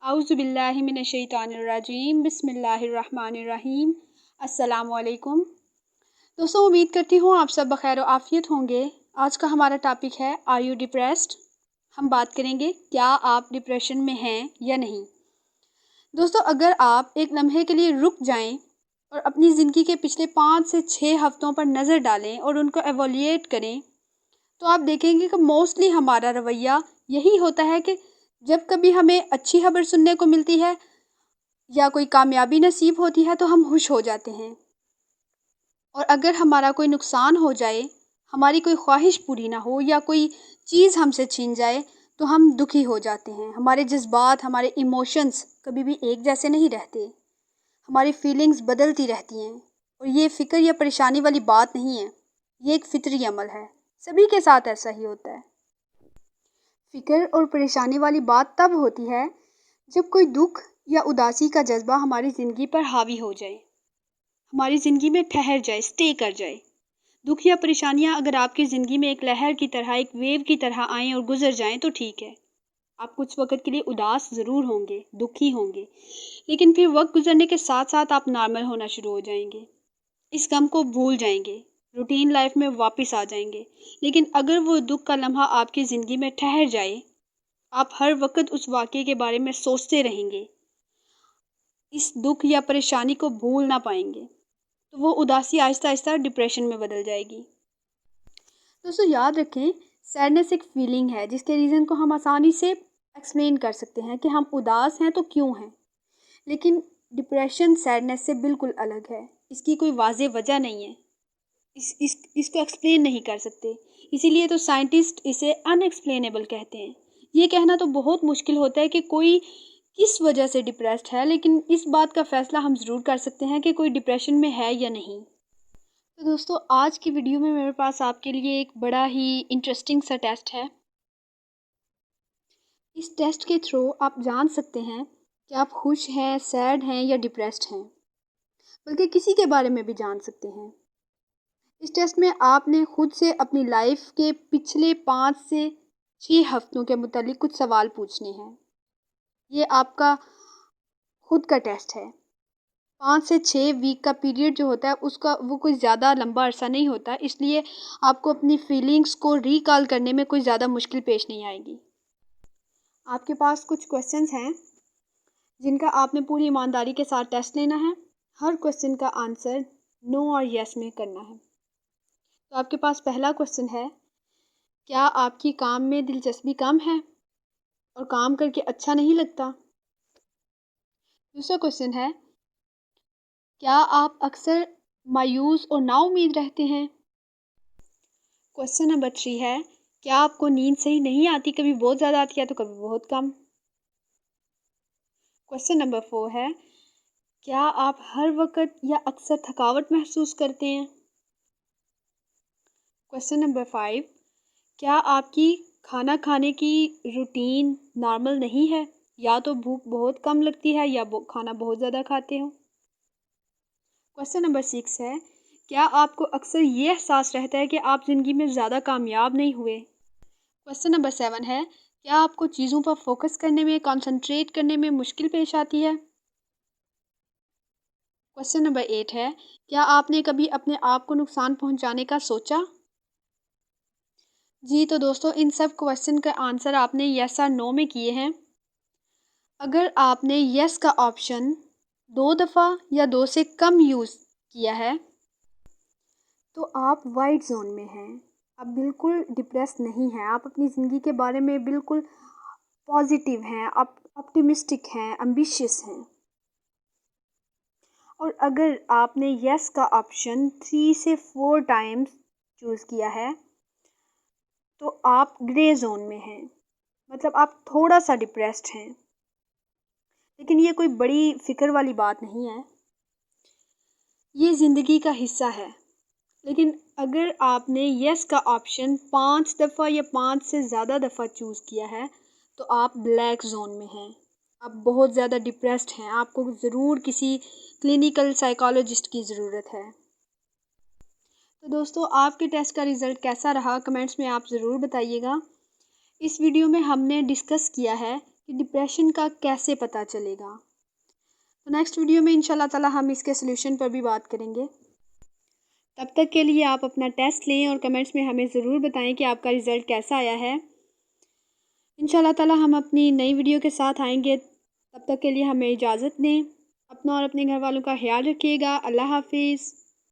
औज़ुबिल्लाहि मिनश्शैतानिर्रजीम बिस्मिल्लाहिर्रहमानिर्रहीम। अस्सलामुअलैकुम। दोस्तों, उम्मीद करती हूँ आप सब बखैर आफ़ियत होंगे। आज का हमारा टॉपिक है आर यू डिप्रेस्ड। हम बात करेंगे क्या आप डिप्रेशन में हैं या नहीं। दोस्तों, अगर आप एक लम्हे के लिए रुक जाएं और अपनी ज़िंदगी के पिछले 5 से 6 हफ्तों पर नज़र डालें और उनको एवोल्यूएट करें, तो आप देखेंगे कि मोस्टली हमारा रवैया यही होता है कि जब कभी हमें अच्छी खबर सुनने को मिलती है या कोई कामयाबी नसीब होती है तो हम खुश हो जाते हैं, और अगर हमारा कोई नुकसान हो जाए, हमारी कोई ख्वाहिश पूरी ना हो या कोई चीज़ हमसे छीन जाए तो हम दुखी हो जाते हैं। हमारे जज्बात, हमारे इमोशंस कभी भी एक जैसे नहीं रहते। हमारी फीलिंग्स बदलती रहती हैं, और ये फ़िक्र या परेशानी वाली बात नहीं है, ये एक फितरी अमल है। सभी के साथ ऐसा ही होता है। फ़िक्र और परेशानी वाली बात तब होती है जब कोई दुख या उदासी का जज्बा हमारी ज़िंदगी पर हावी हो जाए, हमारी ज़िंदगी में ठहर जाए, स्टे कर जाए। दुख या परेशानियाँ अगर आपकी ज़िंदगी में एक लहर की तरह, एक वेव की तरह आएँ और गुजर जाएँ तो ठीक है। आप कुछ वक़्त के लिए उदास ज़रूर होंगे, दुखी होंगे, लेकिन फिर वक़्त गुजरने के साथ साथ आप नॉर्मल होना शुरू हो जाएंगे। इस गम को भूल जाएंगे, रूटीन लाइफ में वापस आ जाएंगे। लेकिन अगर वो दुख का लम्हा आपकी ज़िंदगी में ठहर जाए, आप हर वक़्त उस वाक़ये के बारे में सोचते रहेंगे, इस दुख या परेशानी को भूल ना पाएंगे, तो वो उदासी आहिस्ता आहिस्ता डिप्रेशन में बदल जाएगी। दोस्तों, याद रखें, सैडनेस एक फीलिंग है जिसके रीज़न को हम आसानी से एक्सप्लेन कर सकते हैं कि हम उदास हैं तो क्यों हैं। लेकिन डिप्रेशन सैडनेस से बिल्कुल अलग है। इसकी कोई वाज़ेह वजह नहीं है। इसको एक्सप्लेन नहीं कर सकते। इसीलिए तो साइंटिस्ट इसे अनएक्सप्लेनेबल कहते हैं। ये कहना तो बहुत मुश्किल होता है कि कोई किस वजह से डिप्रेस्ड है, लेकिन इस बात का फ़ैसला हम ज़रूर कर सकते हैं कि कोई डिप्रेशन में है या नहीं। तो दोस्तों, आज की वीडियो में मेरे पास आपके लिए एक बड़ा ही इंटरेस्टिंग सा टेस्ट है। इस टेस्ट के थ्रू आप जान सकते हैं कि आप खुश हैं, सैड हैं या डिप्रेस्ड हैं, बल्कि किसी के बारे में भी जान सकते हैं। इस टेस्ट में आपने खुद से अपनी लाइफ के पिछले 5 से 6 हफ्तों के मुतालिक कुछ सवाल पूछने हैं। ये आपका खुद का टेस्ट है। 5 से 6 वीक का पीरियड जो होता है उसका वो कोई ज़्यादा लंबा अरसा नहीं होता, इसलिए आपको अपनी फीलिंग्स को रिकॉल करने में कोई ज़्यादा मुश्किल पेश नहीं आएगी। आपके पास कुछ क्वेश्चंस हैं जिनका आपने पूरी ईमानदारी के साथ टेस्ट लेना है। हर क्वेश्चन का आंसर नो और यस में करना है। तो आपके पास पहला क्वेश्चन है, क्या आपकी काम में दिलचस्पी कम है और काम करके अच्छा नहीं लगता? दूसरा क्वेश्चन है, क्या आप अक्सर मायूस और नाउम्मीद रहते हैं? क्वेश्चन नंबर 3 है, क्या आपको नींद सही नहीं आती, कभी बहुत ज़्यादा आती है तो कभी बहुत कम? क्वेश्चन नंबर 4 है, क्या आप हर वक्त या अक्सर थकावट महसूस करते हैं? क्वेश्चन नंबर 5, क्या आपकी खाना खाने की रूटीन नॉर्मल नहीं है, या तो भूख बहुत कम लगती है या खाना बहुत ज़्यादा खाते हो? क्वेश्चन नंबर 6 है, क्या आपको अक्सर ये एहसास रहता है कि आप ज़िंदगी में ज़्यादा कामयाब नहीं हुए? क्वेश्चन नंबर 7 है, क्या आपको चीज़ों पर फोकस करने में, कंसंट्रेट करने में मुश्किल पेश आती है? क्वेश्चन नंबर 8 है, क्या आपने कभी अपने आप को नुकसान पहुंचाने का सोचा? जी तो दोस्तों, इन सब क्वेश्चन का आंसर आपने यस और नो में किए हैं। अगर आपने यस का ऑप्शन 2 दफ़ा या 2 से कम यूज़ किया है तो आप वाइट जोन में हैं। आप बिल्कुल डिप्रेस नहीं हैं। आप अपनी ज़िंदगी के बारे में बिल्कुल पॉजिटिव हैं, आप ऑप्टिमिस्टिक हैं, एम्बिशियस हैं। और अगर आपने यस का ऑप्शन 3 से 4 टाइम्स चूज़ किया है तो आप ग्रे जोन में हैं, मतलब आप थोड़ा सा डिप्रेस्ड हैं। लेकिन ये कोई बड़ी फ़िक्र वाली बात नहीं है, ये ज़िंदगी का हिस्सा है। लेकिन अगर आपने यस का ऑप्शन 5 दफ़ा या 5 से ज़्यादा दफ़ा चूज़ किया है तो आप ब्लैक जोन में हैं। आप बहुत ज़्यादा डिप्रेस्ड हैं। आपको ज़रूर किसी क्लिनिकल साइकोलॉजिस्ट की ज़रूरत है। तो दोस्तों, आपके टेस्ट का रिज़ल्ट कैसा रहा कमेंट्स में आप ज़रूर बताइएगा। इस वीडियो में हमने डिस्कस किया है कि डिप्रेशन का कैसे पता चलेगा। तो नेक्स्ट वीडियो में इंशाल्लाह ताला हम इसके सलूशन पर भी बात करेंगे। तब तक के लिए आप अपना टेस्ट लें और कमेंट्स में हमें ज़रूर बताएं कि आपका रिज़ल्ट कैसा आया है। इंशाल्लाह ताला हम अपनी नई वीडियो के साथ आएंगे। तब तक के लिए हमें इजाज़त दें। अपना और अपने घर वालों का ख्याल रखिएगा। अल्लाह हाफिज़।